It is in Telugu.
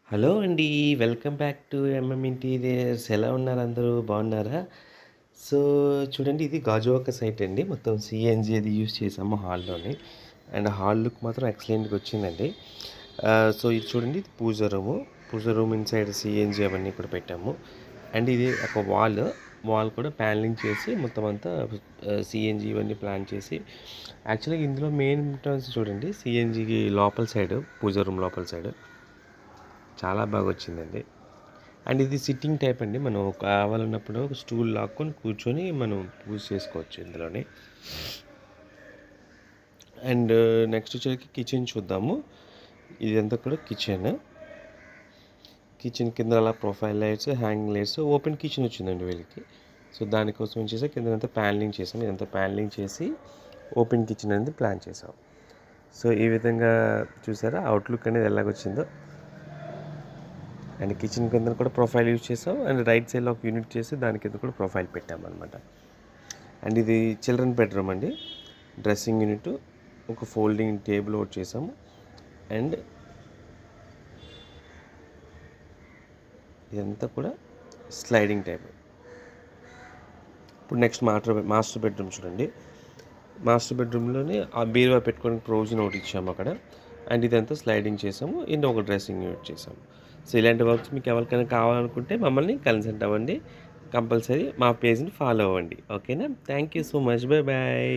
హలో అండి. Welcome back to interiors. ఎలా ఉన్నారు అందరూ? బాగున్నారా? సో, చూడండి ఇది గాజువాక సైట్ అండి. మొత్తం సీఎన్జీ అది యూజ్ చేసాము హాల్‌లోని. అండ్ హాల్ లుక్ మాత్రం ఎక్సలెంట్‌గా వచ్చిందండి. సో, ఇది చూడండి ఇది పూజ రూము. పూజ రూమ్ ఇన్‌సైడ్ సీఎన్జీ అవన్నీ కూడా పెట్టాము. అండ్ ఇది ఒక వాల్ కూడా ప్యానెలింగ్ చేసి మొత్తం అంతా సీఎన్జీ ఇవన్నీ ప్లాన్ చేసి యాక్చువల్‌గా ఇందులో మెయిన్ ఇంపార్టెన్స్ చూడండి సీఎన్జీకి లోపల సైడ్ పూజ రూమ్ లోపల సైడ్ చాలా బాగా వచ్చిందండి. అండ్ ఇది సిట్టింగ్ టైప్ అండి. మనం కావాలన్నప్పుడు ఒక స్టూల్ లాక్కొని కూర్చొని మనం పూజ చేసుకోవచ్చు ఇందులోనే. అండ్ నెక్స్ట్ వచ్చేసరికి కిచెన్ చూద్దాము. ఇదంతా కూడా కిచెన్. కిచెన్ కింద అలా profile lights, hanging lights, open kitchen వచ్చిందండి వీళ్ళకి. సో దానికోసం వచ్చేసి కిందంతా ప్యానలింగ్ చేసాం. ఇదంతా ప్యానలింగ్ చేసి ఓపెన్ కిచెన్ అనేది ప్లాన్ చేసాం. సో ఈ విధంగా చూసారా అవుట్లుక్ అనేది ఎలాగొచ్చిందో. అండ్ కిచెన్ కింద కూడా ప్రొఫైల్ యూజ్ చేసాం. అండ్ రైట్ సైడ్లో ఒక యూనిట్ చేసి దాని కింద కూడా ప్రొఫైల్ పెట్టామన్నమాట. అండ్ ఇది చిల్డ్రన్ బెడ్రూమ్ అండి. డ్రెస్సింగ్ యూనిట్, ఒక ఫోల్డింగ్ టేబుల్ ఒకటి చేసాము. అండ్ ఇదంతా కూడా స్లైడింగ్ టైప్. ఇప్పుడు నెక్స్ట్ మాస్టర్ బెడ్రూమ్ చూడండి. మాస్టర్ బెడ్రూమ్లోనే ఆ బీరువా పెట్టుకోవడానికి ప్రొవిజన్ ఒకటి ఇచ్చాము అక్కడ. అండ్ ఇదంతా స్లైడింగ్ చేసాము. ఇందులో ఒక డ్రెస్సింగ్ యూనిట్ చేసాము. సో ఇలాంటి వర్క్స్ మీకు ఎవరికైనా కావాలనుకుంటే మమ్మల్ని కన్సల్ట్ అవ్వండి. కంపల్సరీ మా పేజ్ని ఫాలో అవ్వండి. ఓకేనా? Thank you so much. Bye bye.